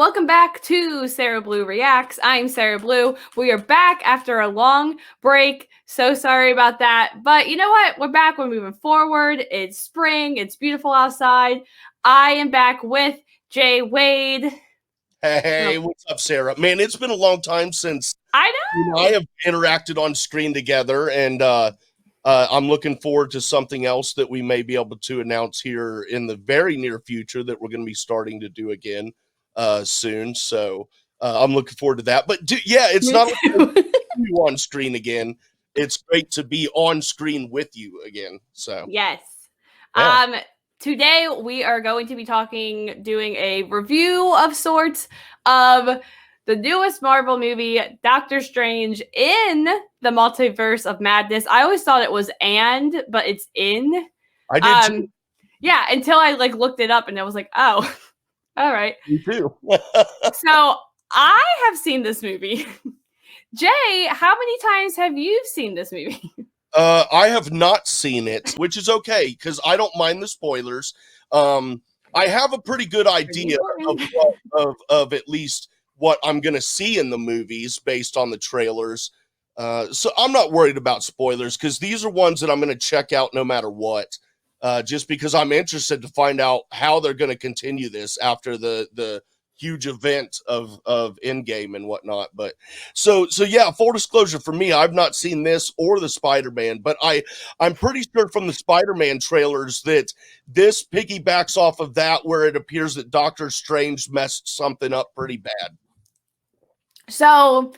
welcome back to Sara Blue Reacts. I'm Sara Blue. We are back after a long break. So sorry about that. But you know what? We're back. We're moving forward. It's spring. It's beautiful outside. I am back with Jay Wade. Hey, what's up, Sarah? Man, it's been a long time since I know. I have interacted on screen together, and I'm looking forward to something else that we may be able to announce here in the very near future that we're going to be starting to do again soon. So I'm looking forward to that. But yeah, it's Me not too. you on screen again. It's great to be on screen with you again. So Yes. yeah. Today we are going to be doing a review of sorts of the newest Marvel movie, Doctor Strange in the Multiverse of Madness. I always thought it was but it's in. I did too. Yeah, until I looked it up and I was like, oh, all right. Me too. So I have seen this movie. Jay, how many times have you seen this movie? I have not seen it, which is okay because I don't mind the spoilers. I have a pretty good idea of at least what I'm going to see in the movies based on the trailers. So I'm not worried about spoilers because these are ones that I'm going to check out no matter what. Just because I'm interested to find out how they're going to continue this after the huge event of Endgame and whatnot. But so yeah, full disclosure for me, I've not seen this or the Spider-Man, but I'm pretty sure from the Spider-Man trailers that this piggybacks off of that, where it appears that Doctor Strange messed something up pretty bad. So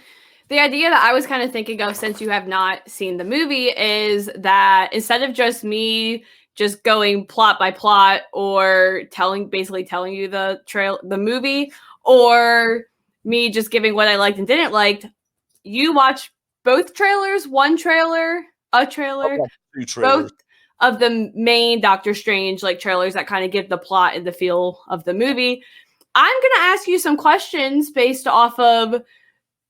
the idea that I was kind of thinking of, since you have not seen the movie, is that instead of just me just going plot by plot or basically telling you the movie, or me just giving what I liked and didn't like, you watch both trailers, one trailer, a trailer, Two trailers. both of the main Doctor Strange trailers that kind of give the plot and the feel of the movie. I'm going to ask you some questions based off of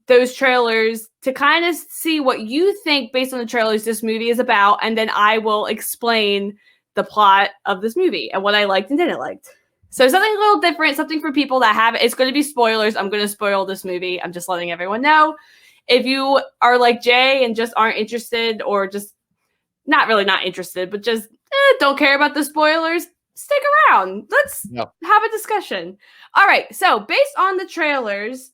those trailers to kind of see what you think based on the trailers this movie is about, and then I will explain the plot of this movie and what I liked and didn't like. So something a little different, something for people that have it. It's going to be spoilers. I'm going to spoil this movie. I'm just letting everyone know. If you are like Jay and just aren't interested, or just not interested, but just don't care about the spoilers, stick around. Let's have a discussion. All right. So based on the trailers,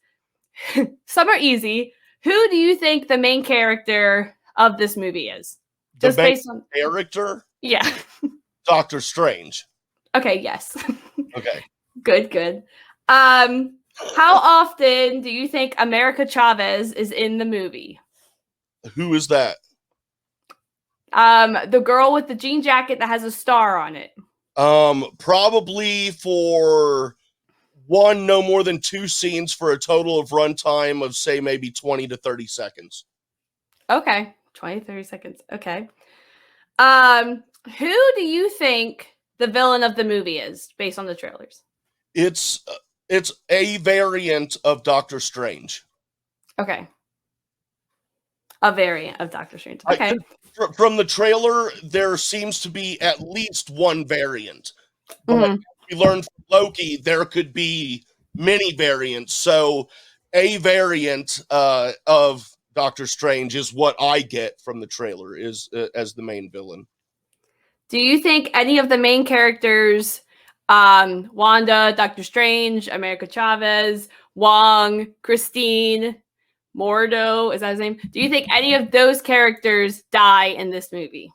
some are easy. Who do you think the main character of this movie is? Just based on character? Yeah. Doctor Strange. Okay, yes. Okay. Good. How often do you think America Chavez is in the movie? Who is that? The girl with the jean jacket that has a star on it. Probably for one, no more than 2 scenes for a total of runtime of, say, maybe 20 to 30 seconds. Okay. 20, 30 seconds. Okay. Who do you think the villain of the movie is based on the trailers? It's a variant of Doctor Strange. Okay. A variant of Doctor Strange. Okay. From the trailer, there seems to be at least one variant. But we learned from Loki there could be many variants. So a variant of Doctor Strange is what I get from the trailer is as the main villain. Do you think any of the main characters, Wanda, Doctor Strange, America Chavez, Wong, Christine, Mordo, is that his name? Do you think any of those characters die in this movie?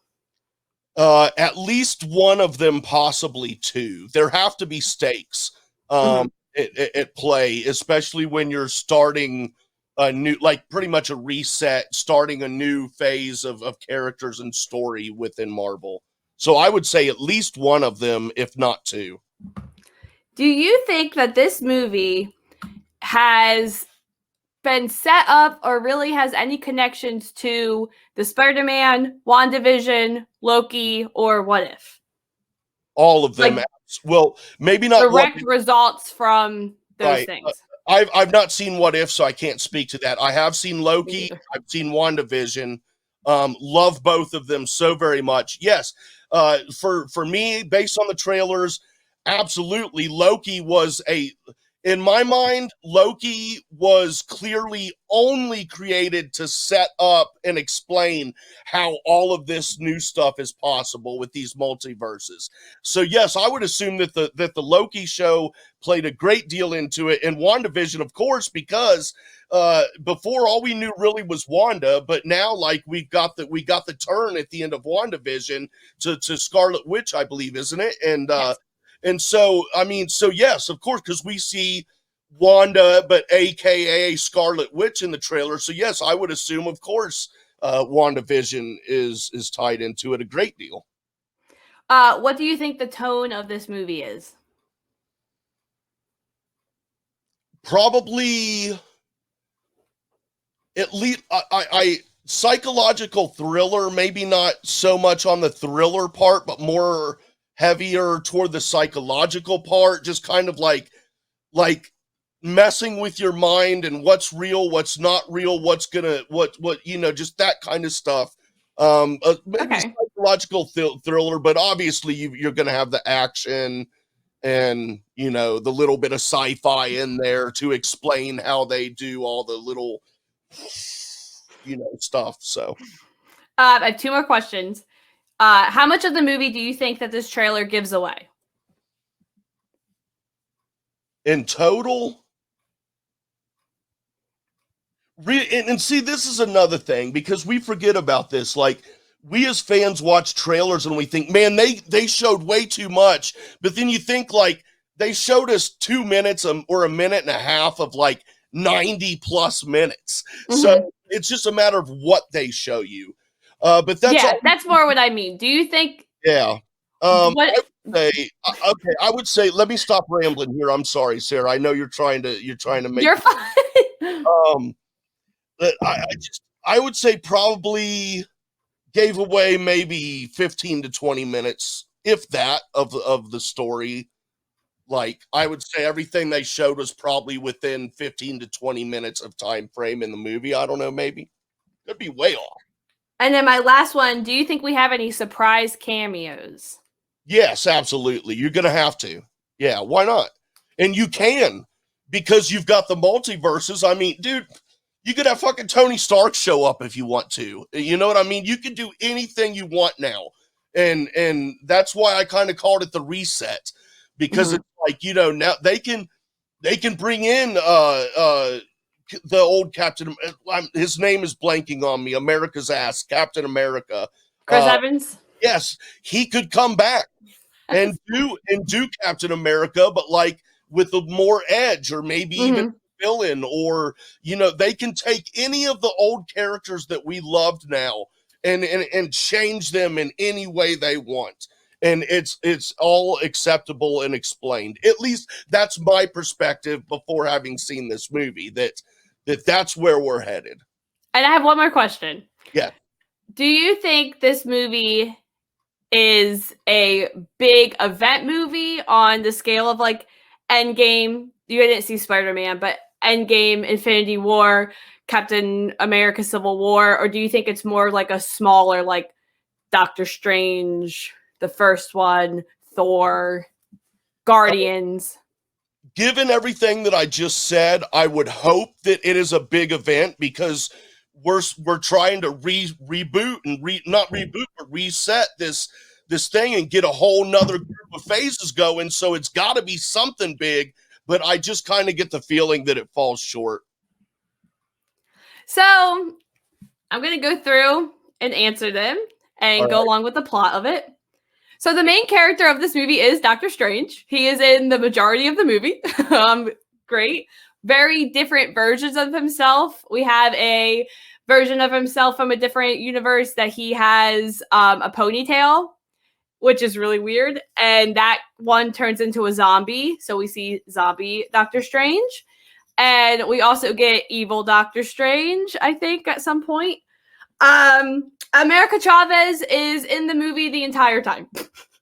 At least one of them, possibly 2. There have to be stakes at play, especially when you're starting a new, pretty much a reset, starting a new phase of characters and story within Marvel. So I would say at least one of them, if not 2. Do you think that this movie has been set up or really has any connections to the Spider-Man, WandaVision, Loki, or What If? All of them. Well, maybe not direct results from those things. I've not seen What If, so I can't speak to that. I have seen Loki. I've seen WandaVision. Love both of them so very much. Yes. For me, based on the trailers, absolutely, Loki was in my mind, Loki was clearly only created to set up and explain how all of this new stuff is possible with these multiverses. So yes, I would assume that the Loki show played a great deal into it, and WandaVision, of course, because before all we knew really was Wanda, but now like we got the turn at the end of WandaVision to Scarlet Witch, I believe, isn't it? And Yes. and so, I mean, so yes, of course, because we see Wanda, but AKA Scarlet Witch in the trailer. So yes, I would assume, of course, WandaVision is tied into it a great deal. What do you think the tone of this movie is? Probably, at least, I psychological thriller, maybe not so much on the thriller part, but more heavier toward the psychological part, just kind of like messing with your mind and what's real, what's not real, what's gonna what just that kind of stuff. Maybe Okay. psychological thriller, but obviously you're gonna have the action and the little bit of sci-fi in there to explain how they do all the little stuff. So I have 2 more questions. How much of the movie do you think that this trailer gives away? in total, and see, this is another thing because we forget about this. Like, we as fans watch trailers and we think, man, they showed way too much. But then you think, like, they showed us 2 minutes or a minute and a half of like 90 plus minutes. Mm-hmm. So it's just a matter of what they show you. But that's that's more what I mean. Do you think? Yeah. What? I would say, let me stop rambling here. I'm sorry, Sarah. I know you're trying to make. You're fine. I would say probably gave away maybe 15 to 20 minutes, if that, of the story. Like, I would say everything they showed was probably within 15 to 20 minutes of time frame in the movie. I don't know, maybe. Could be way off. And then my last one, do you think we have any surprise cameos? Yes, absolutely. You're going to have to. Yeah, why not? And you can, because you've got the multiverses. I mean, dude, you could have fucking Tony Stark show up if you want to. You know what I mean? You can do anything you want now. And that's why I kind of called it the reset, because it's like, now they can bring in the old Captain, his name is blanking on me, America's ass, Captain America. Chris Evans? Yes, he could come back and do Captain America, but like with a more edge, or maybe even villain, or they can take any of the old characters that we loved now and change them in any way they want. And it's all acceptable and explained. At least that's my perspective before having seen this movie, that's where we're headed. And I have one more question. Yeah. Do you think this movie is a big event movie on the scale of like Endgame? You didn't see Spider-Man, but Endgame, Infinity War, Captain America, Civil War, or do you think it's more like a smaller, like Doctor Strange, the first one, Thor, Guardians? Given everything that I just said, I would hope that it is a big event, because we're trying to reboot and not reboot, but reset this thing and get a whole nother group of phases going. So it's got to be something big, but I just kind of get the feeling that it falls short. So I'm going to go through and answer them and go along with the plot of it. So the main character of this movie is Doctor Strange. He is in the majority of the movie. Great. Very different versions of himself. We have a version of himself from a different universe that he has a ponytail, which is really weird. And that one turns into a zombie. So we see zombie Doctor Strange. And we also get evil Doctor Strange, I think, at some point. America Chavez is in the movie the entire time.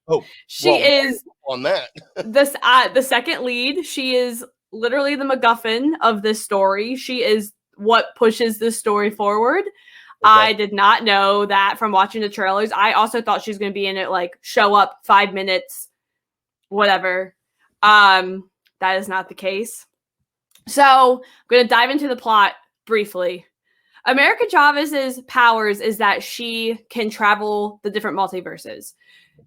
Oh, she is on that. the second lead. She is literally the MacGuffin of this story. She is what pushes this story forward. Okay. I did not know that from watching the trailers. I also thought she was going to be in it, like show up 5 minutes, whatever. That is not the case. So I'm going to dive into the plot briefly. America Chavez's powers is that she can travel the different multiverses.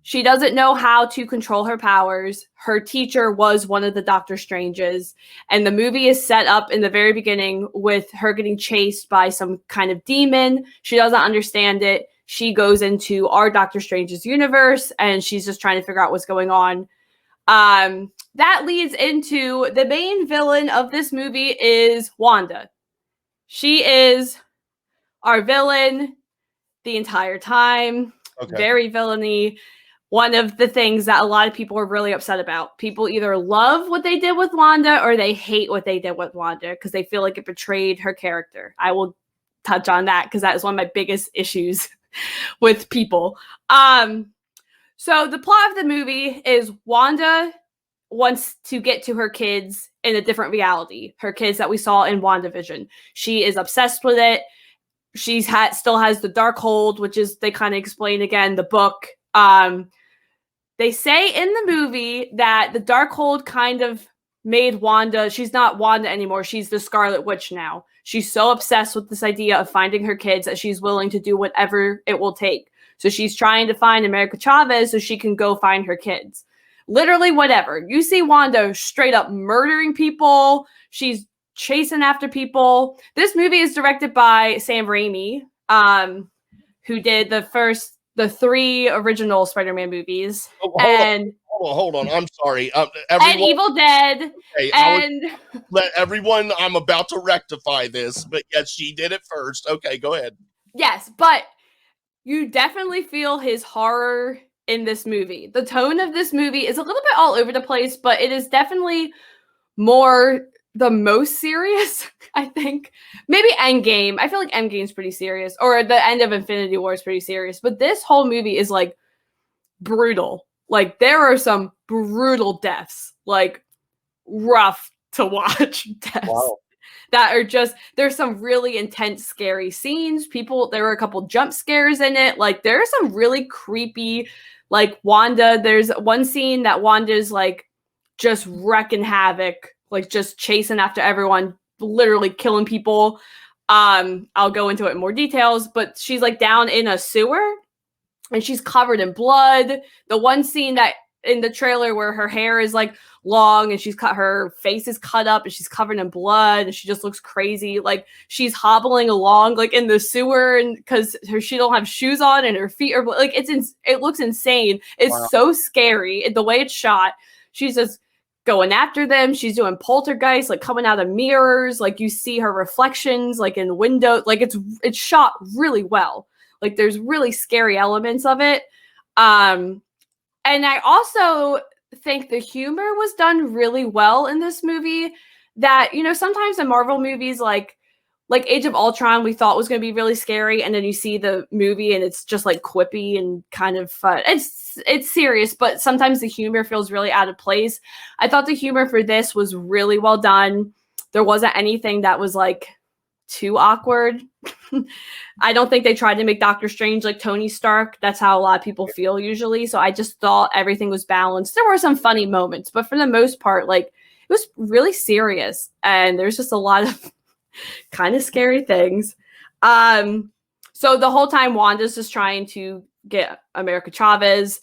She doesn't know how to control her powers. Her teacher was one of the Doctor Stranges. And the movie is set up in the very beginning with her getting chased by some kind of demon. She doesn't understand it. She goes into our Doctor Strange's universe and she's just trying to figure out what's going on. That leads into the main villain of this movie is Wanda. She is our villain the entire time. Okay. Very villainy. One of the things that a lot of people are really upset about. People either love what they did with Wanda or they hate what they did with Wanda because they feel like it betrayed her character. I will touch on that because that is one of my biggest issues with people. So the plot of the movie is Wanda wants to get to her kids in a different reality. Her kids that we saw in WandaVision. She is obsessed with it. She still has the Darkhold, which is, they kind of explain again, the book. They say in the movie that the Darkhold kind of made Wanda, she's not Wanda anymore. She's the Scarlet Witch now. She's so obsessed with this idea of finding her kids that she's willing to do whatever it will take. So she's trying to find America Chavez so she can go find her kids. Literally whatever. You see Wanda straight up murdering people. She's chasing after people. This movie is directed by Sam Raimi, who did the 3 original Spider-Man movies. Hold on. I'm sorry. And Evil Dead. Okay, let everyone, I'm about to rectify this, but yes, she did it first. Okay, go ahead. Yes, but you definitely feel his horror in this movie. The tone of this movie is a little bit all over the place, but it is definitely the most serious, I think. Maybe Endgame. I feel like Endgame's pretty serious. Or the end of Infinity War is pretty serious. But this whole movie is, like, brutal. Like, there are some brutal deaths. Like, rough to watch deaths. Wow. That are just, there's some really intense, scary scenes. There were a couple jump scares in it. Like, there are some really creepy, like, Wanda. There's one scene that Wanda's, like, just wrecking havoc. Like, just chasing after everyone, literally killing people. I'll go into it in more details, but she's, like, down in a sewer, and she's covered in blood. The one scene that in the trailer where her hair is, like, long, and her face is cut up, and she's covered in blood, and she just looks crazy. Like, she's hobbling along, like, in the sewer, and because she don't have shoes on, and her feet are, like, it looks insane. It's so scary. The way it's shot, she's just going after them. She's doing poltergeist, like coming out of mirrors. Like, you see her reflections, like in windows. Like, it's shot really well. Like, there's really scary elements of it. And I also think the humor was done really well in this movie. That, you know, sometimes in Marvel movies, like Age of Ultron, we thought was going to be really scary, and then you see the movie and it's just, like, quippy and kind of fun. It's serious, but sometimes the humor feels really out of place. I thought the humor for this was really well done. There wasn't anything that was, like, too awkward. I don't think they tried to make Doctor Strange like Tony Stark. That's how a lot of people feel usually. So I just thought everything was balanced. There were some funny moments, but for the most part, like, it was really serious, and there's just a lot of kind of scary things. So the whole time Wanda's just trying to get America Chavez.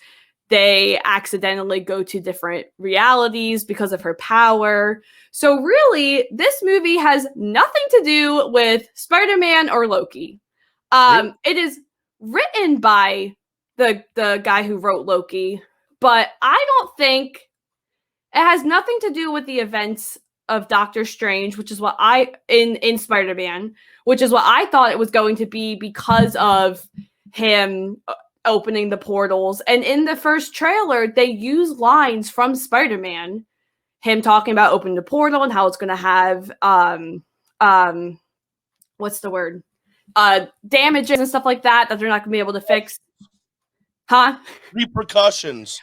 They accidentally go to different realities because of her power. So really, this movie has nothing to do with Spider-Man or Loki. It is written by the guy who wrote Loki, but I don't think it has nothing to do with the events of Doctor Strange, which is what in Spider-Man, which is what I thought it was going to be because of him opening the portals. And in the first trailer, they use lines from Spider-Man, him talking about opening the portal and how it's going to have what's the word? Damages and stuff like that they're not going to be able to fix. Huh? Repercussions.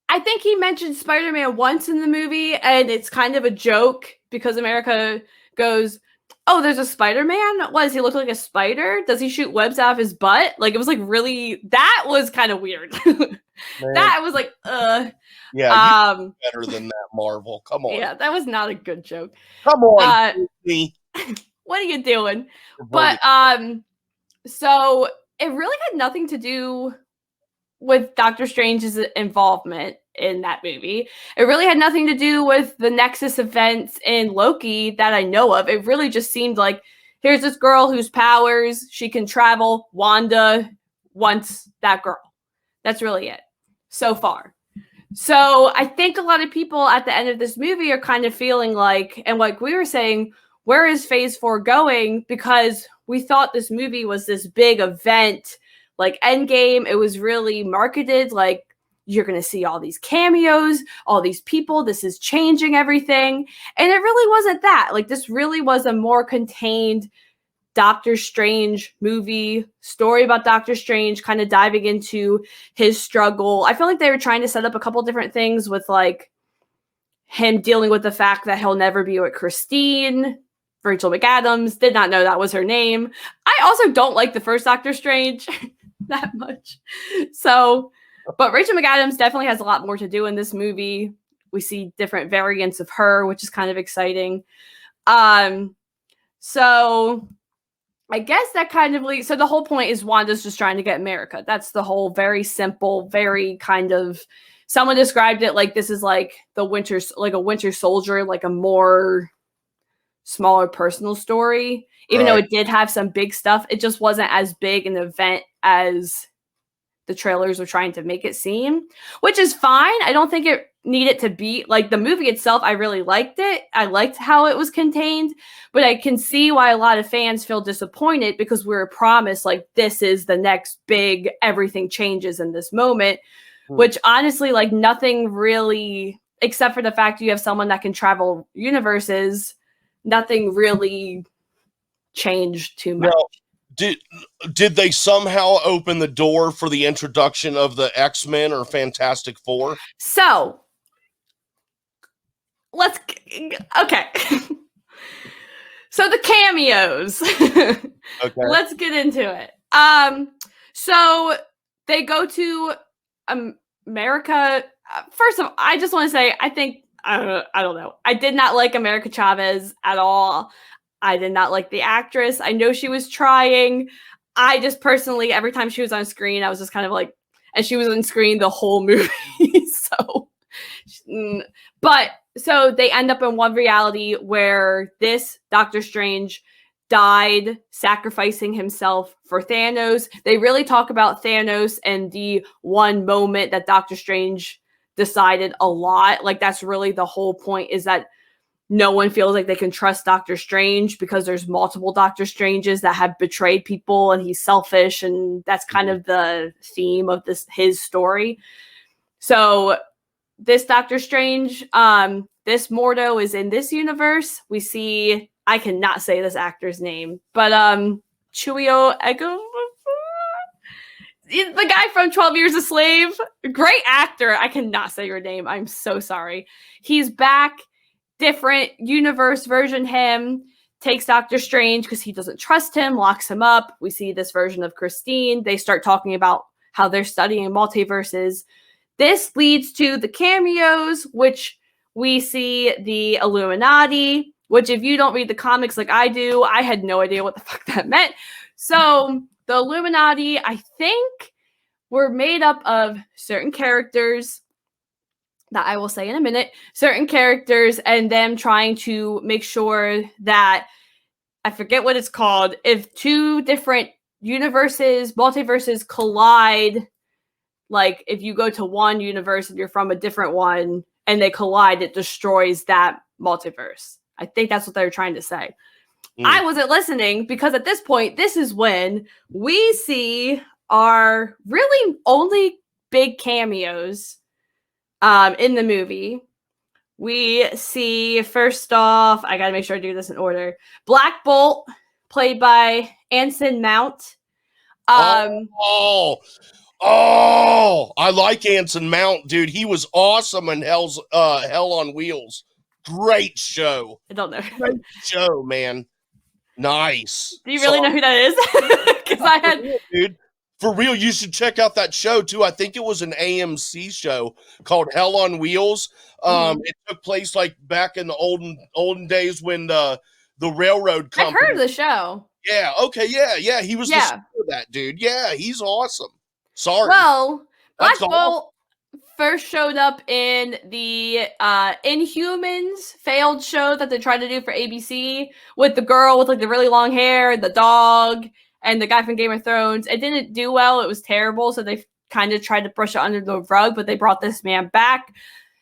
I think he mentioned Spider-Man once in the movie, and it's kind of a joke because America goes, "Oh, there's a Spider-Man? What, does he look like a spider? Does he shoot webs out of his butt?" Like, it was like really, that was kind of weird. That was like, Yeah, you better than that, Marvel. Come on. Yeah, that was not a good joke. Come on, Disney. What are you doing? But so it really had nothing to do with Doctor Strange's involvement in that movie. It really had nothing to do with the Nexus events in Loki that I know of. It really just seemed like here's this girl whose powers, she can travel. Wanda wants that girl. That's really it so far. So I think a lot of people at the end of this movie are kind of feeling like, and like we were saying, where is phase 4 going? Because we thought this movie was this big event, like Endgame. It was really marketed like you're going to see all these cameos, all these people. This is changing everything. And it really wasn't that. Like this really was a more contained Doctor Strange movie, story about Doctor Strange, kind of diving into his struggle. I feel like they were trying to set up a couple different things with like him dealing with the fact that he'll never be with Christine. Rachel McAdams, did not know that was her name. I also don't like the first Doctor Strange that much. So, but Rachel McAdams definitely has a lot more to do in this movie. We see different variants of her, which is kind of exciting. So I guess that kind of leads. So the whole point is Wanda's just trying to get America. That's the whole very simple, very kind of. Someone described it like this is like a Winter Soldier, like a more smaller personal story. Even though it did have some big stuff, it just wasn't as big an event as the trailers were trying to make it seem, which is fine. I don't think it needed to be like the movie itself. I really liked it. I liked how it was contained, but I can see why a lot of fans feel disappointed because we were promised like this is the next big everything changes in this moment, which honestly, like nothing really, except for the fact you have someone that can travel universes, nothing really changed too much. Now, did they somehow open the door for the introduction of the X-Men or Fantastic Four? So, okay. So the cameos. Okay. Let's get into it. So they go to America. First of all, I just want to say, I don't know. I did not like America Chavez at all. I did not like the actress. I know she was trying. I just personally, every time she was on screen, I was just kind of like, and she was on screen the whole movie. So they end up in one reality where this Doctor Strange died sacrificing himself for Thanos. They really talk about Thanos and the one moment that Doctor Strange decided a lot. Like that's really the whole point, is that no one feels like they can trust Doctor Strange because there's multiple Doctor Stranges that have betrayed people and he's selfish, and that's kind of the theme of his story. So this Doctor Strange, this Mordo is in this universe. We see, I cannot say this actor's name, but Chiwetel Ejiofor, the guy from 12 Years a Slave, great actor. I cannot say your name. I'm so sorry. He's back. Different universe version him, takes Doctor Strange because he doesn't trust him, locks him up. We see this version of Christine. They start talking about how they're studying multiverses. This leads to the cameos, which we see the Illuminati, which if you don't read the comics like I do, I had no idea what the fuck that meant. So the Illuminati, I think, were made up of certain characters that I will say in a minute, certain characters, and them trying to make sure that, I forget what it's called, if two different universes, multiverses collide, like if you go to one universe and you're from a different one and they collide, it destroys that multiverse. I think that's what they were trying to say. I wasn't listening because at this point, this is when we see our really only big cameos in the movie. We see, first off, I gotta make sure I do this in order. Black Bolt, played by Anson Mount. I like Anson Mount, dude. He was awesome in Hell on Wheels. Great show. I don't know. Great show, man. Nice. Do you really know who that is? Because I had, dude. For real, you should check out that show too. I think it was an AMC show called Hell on Wheels. It took place like back in the olden days when the railroad company. I've heard of the show. Yeah. Okay. Yeah. He was the star of that dude. Yeah, he's awesome. Sorry. Well, That's Black Bolt first showed up in the Inhumans failed show that they tried to do for ABC with the girl with like the really long hair, the dog, and the guy from Game of Thrones. It didn't do well. It was terrible. So they kind of tried to brush it under the rug, but they brought this man back.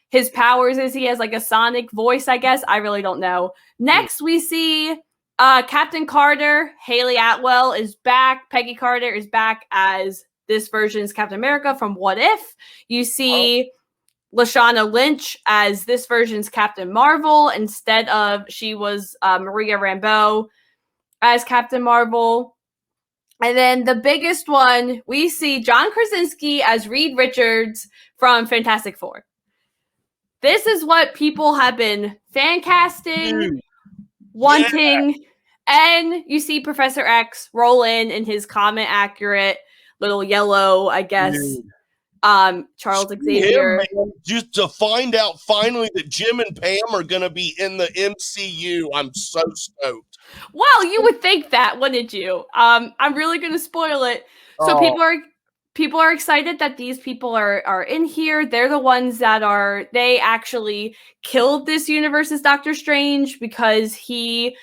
His powers is he has like a sonic voice, I guess. I really don't know. Next, we see Captain Carter. Haley Atwell is back. Peggy Carter is back as this version's Captain America from What If. You see Lashana Lynch as this version's Captain Marvel instead of she was Maria Rambeau as Captain Marvel. And then the biggest one, we see John Krasinski as Reed Richards from Fantastic Four. This is what people have been fan casting, wanting. And you see Professor X roll in his comic accurate little yellow, I guess, Charles Xavier. Just to find out finally that Jim and Pam are going to be in the MCU. I'm so stoked. Well, you would think that, wouldn't you? I'm really going to spoil it. So people are excited that these people are in here. They're the ones that they actually killed this universe's Doctor Strange because he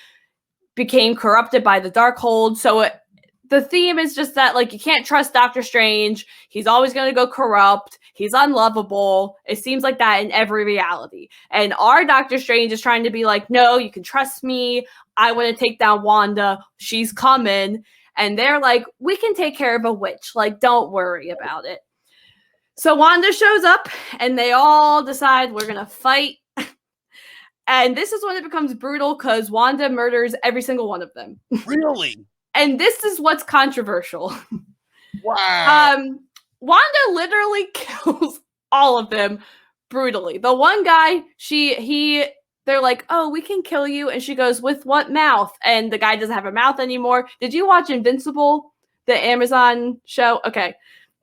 became corrupted by the Darkhold. So the theme is just that, like, you can't trust Doctor Strange. He's always going to go corrupt. He's unlovable. It seems like that in every reality. And our Doctor Strange is trying to be like, no, you can trust me. I want to take down Wanda. She's coming. And they're like, we can take care of a witch. Like, don't worry about it. So Wanda shows up and they all decide we're going to fight. And this is when it becomes brutal because Wanda murders every single one of them. Really? And this is what's controversial. Wow. Wanda literally kills all of them brutally. The one guy, they're like, oh, we can kill you. And she goes, with what mouth? And the guy doesn't have a mouth anymore. Did you watch Invincible, the Amazon show? Okay,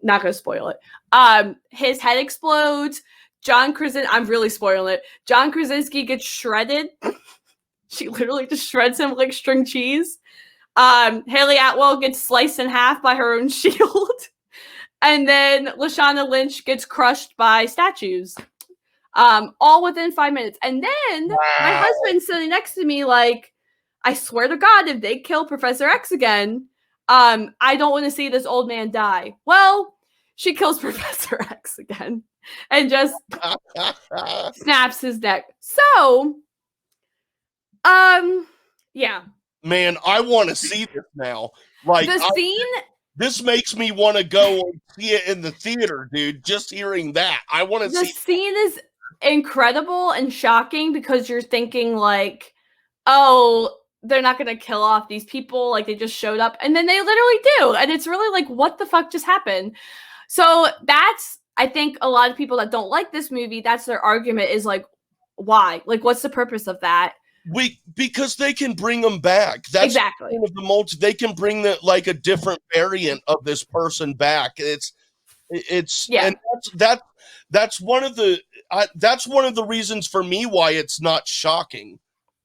not going to spoil it. His head explodes. I'm really spoiling it. John Krasinski gets shredded. She literally just shreds him like string cheese. Haley Atwell gets sliced in half by her own shield. And then Lashana Lynch gets crushed by statues. All within 5 minutes. And then my husband's sitting next to me like, I swear to God, if they kill Professor X again, I don't want to see this old man die. Well, she kills Professor X again and just snaps his neck. So, yeah. Man, I want to see this now. Like the scene. This makes me want to go and see it in the theater, dude. Just hearing that, I want to see. The scene is incredible and shocking because you're thinking like, oh, they're not going to kill off these people. Like they just showed up and then they literally do. And it's really like, what the fuck just happened? So I think a lot of people that don't like this movie, that's their argument is like, why? Like, what's the purpose of that? Because they can bring them back. That's exactly they can bring like a different variant of this person back. It's and that's one of the reasons for me why it's not shocking.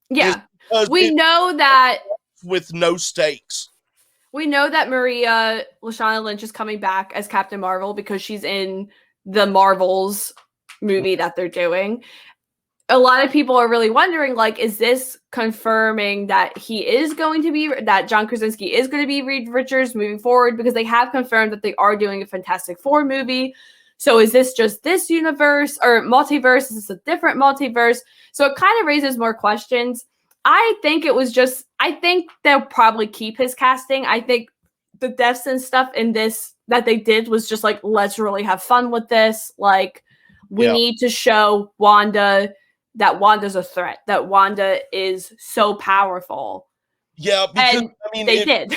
Yeah, we know that with no stakes. We know that Lashana Lynch is coming back as Captain Marvel because she's in the Marvels movie that they're doing. A lot of people are really wondering, like, is this confirming that that John Krasinski is going to be Reed Richards moving forward? Because they have confirmed that they are doing a Fantastic Four movie. So is this just this universe or multiverse? Is this a different multiverse? So it kind of raises more questions. I think they'll probably keep his casting. I think the deaths and stuff in this that they did was just like, let's really have fun with this. Like, we need to show Wanda that Wanda's a threat, that Wanda is so powerful. Yeah, because and they did.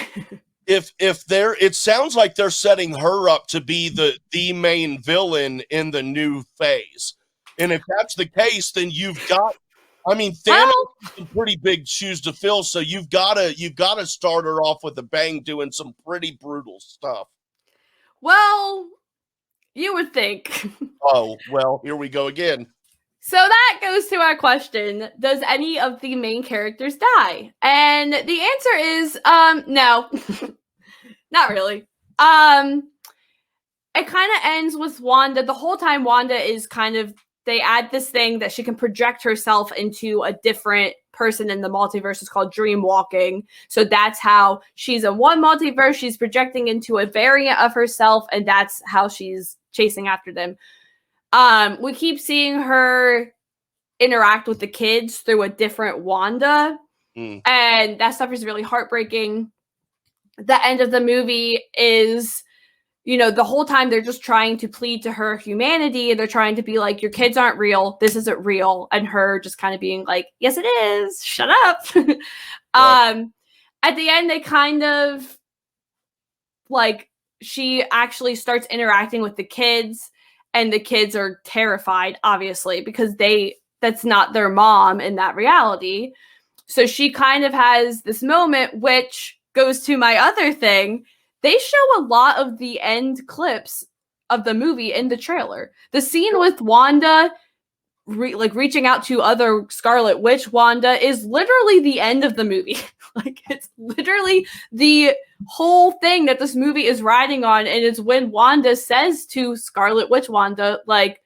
It sounds like they're setting her up to be the main villain in the new phase. And if that's the case, then Thanos has some pretty big shoes to fill, so you've gotta start her off with a bang doing some pretty brutal stuff. Well, you would think. Oh, well, here we go again. So that goes to our question, does any of the main characters die? And the answer is no. Not really. It kind of ends with Wanda. The whole time Wanda is kind of, they add this thing that she can project herself into a different person in the multiverse. It's called dream walking. So that's how she's in one multiverse, she's projecting into a variant of herself, and that's how she's chasing after them. We keep seeing her interact with the kids through a different Wanda, and that stuff is really heartbreaking. The end of the movie is, the whole time they're just trying to plead to her humanity. They're trying to be like, your kids aren't real. This isn't real. And her just kind of being like, yes, it is. Shut up. Right. At the end, they kind of like, she actually starts interacting with the kids, and the kids are terrified, obviously, because that's not their mom in that reality. So she kind of has this moment, which goes to my other thing. They show a lot of the end clips of the movie in the trailer. The scene with Wanda reaching out to other Scarlet Witch Wanda is literally the end of the movie. Like, it's literally the whole thing that this movie is riding on, and it's when Wanda says to Scarlet Witch Wanda, like,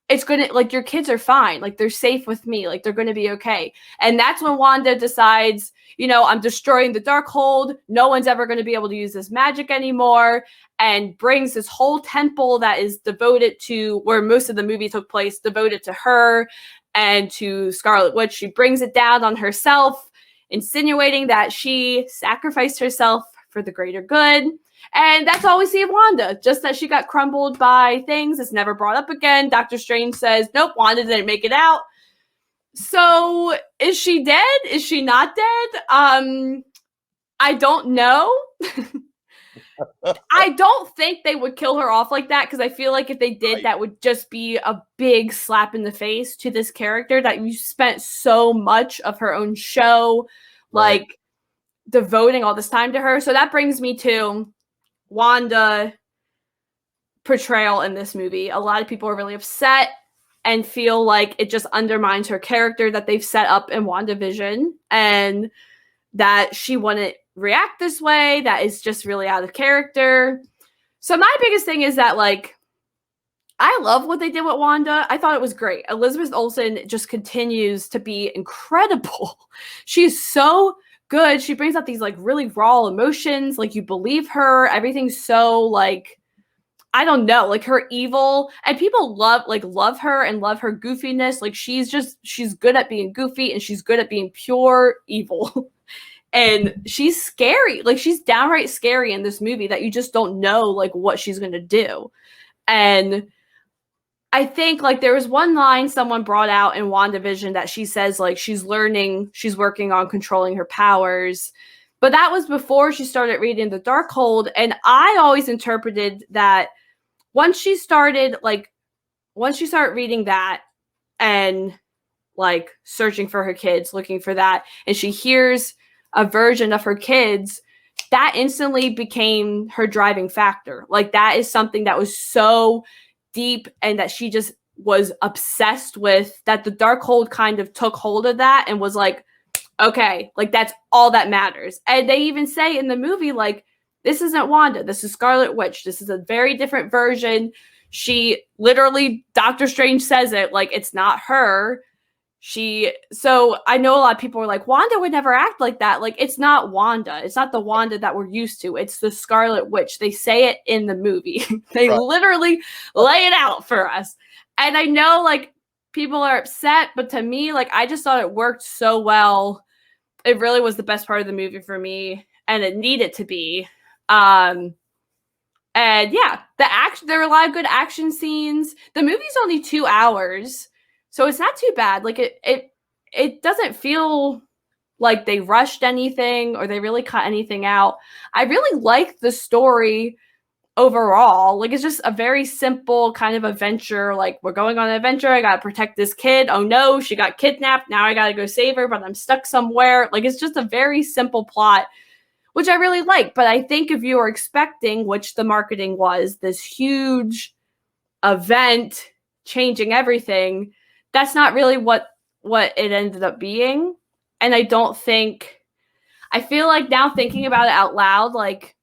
it's gonna, like, your kids are fine, like, they're safe with me, like, they're gonna be okay. And that's when Wanda decides, I'm destroying the Darkhold, no one's ever gonna be able to use this magic anymore, and brings this whole temple that is devoted to, where most of the movie took place, devoted to her and to Scarlet Witch. She brings it down on herself, insinuating that she sacrificed herself for the greater good. And that's all we see of Wanda, just that she got crumbled by things. It's never brought up again. Doctor Strange says, nope, Wanda didn't make it out. So is she dead? Is she not dead? I don't know. I don't think they would kill her off like that, because I feel like if they did, that would just be a big slap in the face to this character that you spent so much of her own show, like, devoting all this time to her. So that brings me to Wanda portrayal in this movie. A lot of people are really upset and feel like it just undermines her character that they've set up in WandaVision, and that she wouldn't react this way. That is just really out of character. So my biggest thing is that, like, I love what they did with Wanda. I thought it was great. Elizabeth Olsen just continues to be incredible. She's so good. She brings out these, like, really raw emotions. Like, you believe her. Everything's so, like, I don't know, like, her evil, and people love her and love her goofiness. Like, she's good at being goofy, and she's good at being pure evil. And she's scary. Like, she's downright scary in this movie that you just don't know, like, what she's going to do. And I think, like, there was one line someone brought out in WandaVision that she says, like, she's working on controlling her powers. But that was before she started reading the Darkhold. And I always interpreted that once she started reading that and, like, searching for her kids, looking for that, and she hears a version of her kids, that instantly became her driving factor. Like, that is something that was so deep, and that she just was obsessed with, that the Darkhold kind of took hold of that and was like, okay, like, that's all that matters. And they even say in the movie, like, this isn't Wanda, this is Scarlet Witch, this is a very different version. She literally, Doctor Strange says it, like, it's not her. So I know a lot of people were like, Wanda would never act like that. Like, it's not Wanda. It's not the Wanda that we're used to. It's the Scarlet Witch. They say it in the movie. They literally lay it out for us. And I know, like, people are upset, but to me, like, I just thought it worked so well. It really was the best part of the movie for me, and it needed to be. And yeah, there were a lot of good action scenes. The movie's only 2 hours, so it's not too bad. Like, it doesn't feel like they rushed anything or they really cut anything out. I really like the story overall. Like, it's just a very simple kind of adventure. Like, we're going on an adventure. I gotta protect this kid. Oh no, she got kidnapped. Now I gotta go save her, but I'm stuck somewhere. Like, it's just a very simple plot which I really like. But I think if you were expecting, which the marketing was, this huge event changing everything, that's not really what it ended up being. And I feel like now thinking about it out loud, like,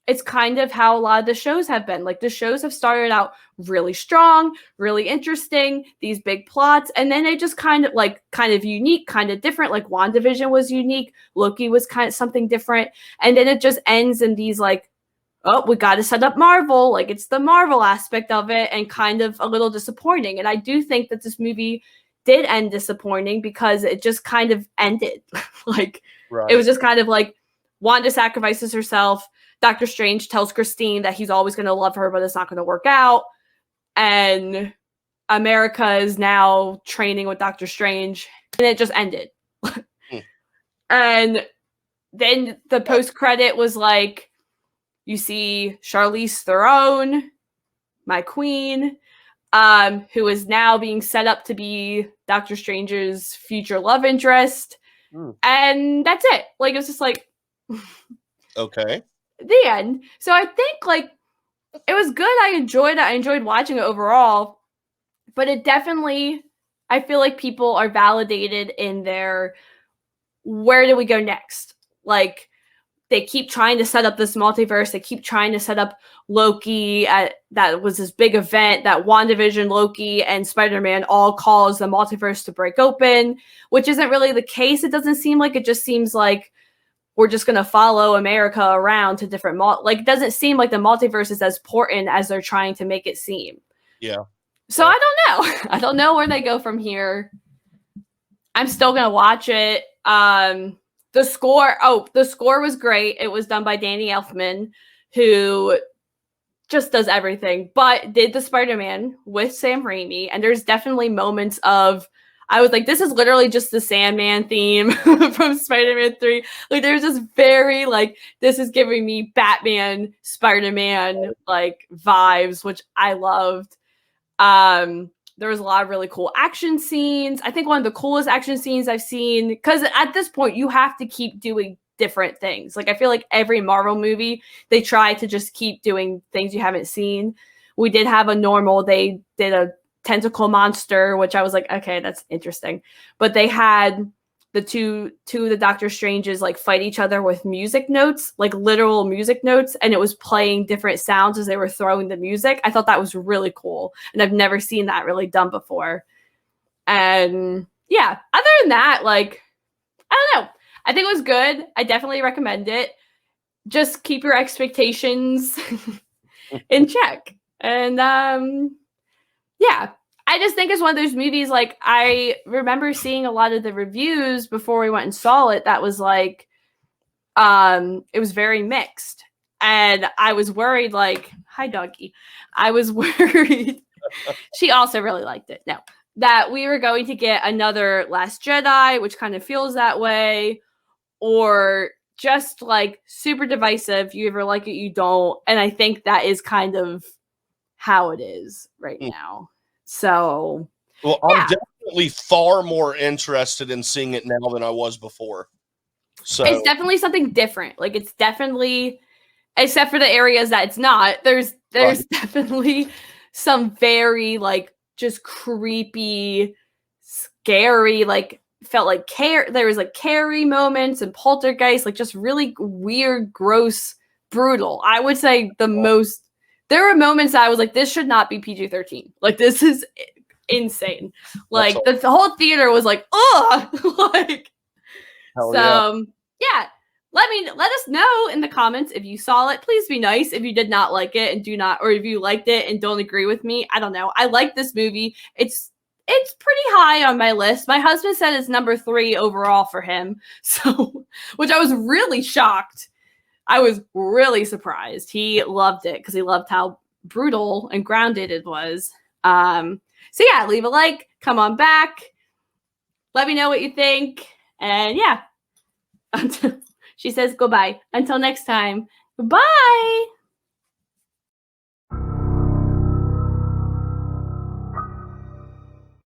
it's kind of how a lot of the shows have been. Like, the shows have started out really strong, really interesting, these big plots, and then they just kind of unique, kind of different. Like, WandaVision was unique, Loki was kind of something different, and then it just ends in these, like, oh, we got to set up Marvel. Like, it's the Marvel aspect of it, and kind of a little disappointing. And I do think that this movie did end disappointing because it just kind of ended. Like, Right. It was just kind of like Wanda sacrifices herself. Doctor Strange tells Christine that he's always going to love her, but it's not going to work out. And America is now training with Doctor Strange. And it just ended. And then the post-credit was like, you see Charlize Theron, my queen, who is now being set up to be Doctor Strange's future love interest. And that's it. Like, it was just like... Okay. The end. So I think, like, it was good. I enjoyed it. I enjoyed watching it overall. But it definitely, I feel like people are validated in their, where do we go next? Like, they keep trying to set up this multiverse. They keep trying to set up Loki. That was this big event that WandaVision, Loki, and Spider-Man all cause the multiverse to break open, which isn't really the case. It doesn't seem like. It just seems like we're just going to follow America around to different like, it doesn't seem like the multiverse is as important as they're trying to make it seem. Yeah. So I don't know. I don't know where they go from here. I'm still going to watch it. The score was great. It was done by Danny Elfman, who just does everything, but did the Spider-Man with Sam Raimi. And there's definitely moments of, I was like, this is literally just the Sandman theme from Spider-Man 3. Like, there's this very, like, this is giving me Batman, Spider-Man, like, vibes, which I loved. There was a lot of really cool action scenes. I think one of the coolest action scenes I've seen, because at this point, you have to keep doing different things. Like, I feel like every Marvel movie, they try to just keep doing things you haven't seen. We did have they did a tentacle monster, which I was like, okay, that's interesting. But they had the two of the Doctor Stranges like fight each other with music notes, like literal music notes, and it was playing different sounds as they were throwing the music. I thought that was really cool, and I've never seen that really done before. And yeah, other than that, like, I don't know. I think it was good. I definitely recommend it. Just keep your expectations in check. And yeah, I just think it's one of those movies, like, I remember seeing a lot of the reviews before we went and saw it that was like, it was very mixed. And I was worried, like, hi, doggy. I was worried. She also really liked it. No, that we were going to get another Last Jedi, which kind of feels that way, or just like super divisive. You either like it, you don't. And I think that is kind of how it is right now. So, well, I'm definitely far more interested in seeing it now than I was before. So it's definitely something different. Like, it's definitely, except for the areas that it's not, there's definitely some very, like, just creepy, scary, like, felt like there was like Carrie moments and Poltergeist, like, just really weird, gross, brutal. I would say there were moments that I was like, this should not be PG-13. Like, this is insane. Like, the whole theater was like, ugh. Like, hell so yeah. Let us know in the comments if you saw it. Please be nice if you did not like it or if you liked it and don't agree with me. I don't know. I like this movie. It's pretty high on my list. My husband said it's number 3 overall for him. So, which I was really shocked. I was really surprised. He loved it because he loved how brutal and grounded it was. So yeah, leave a like, come on back. Let me know what you think. And yeah. She says goodbye. Until next time. Bye.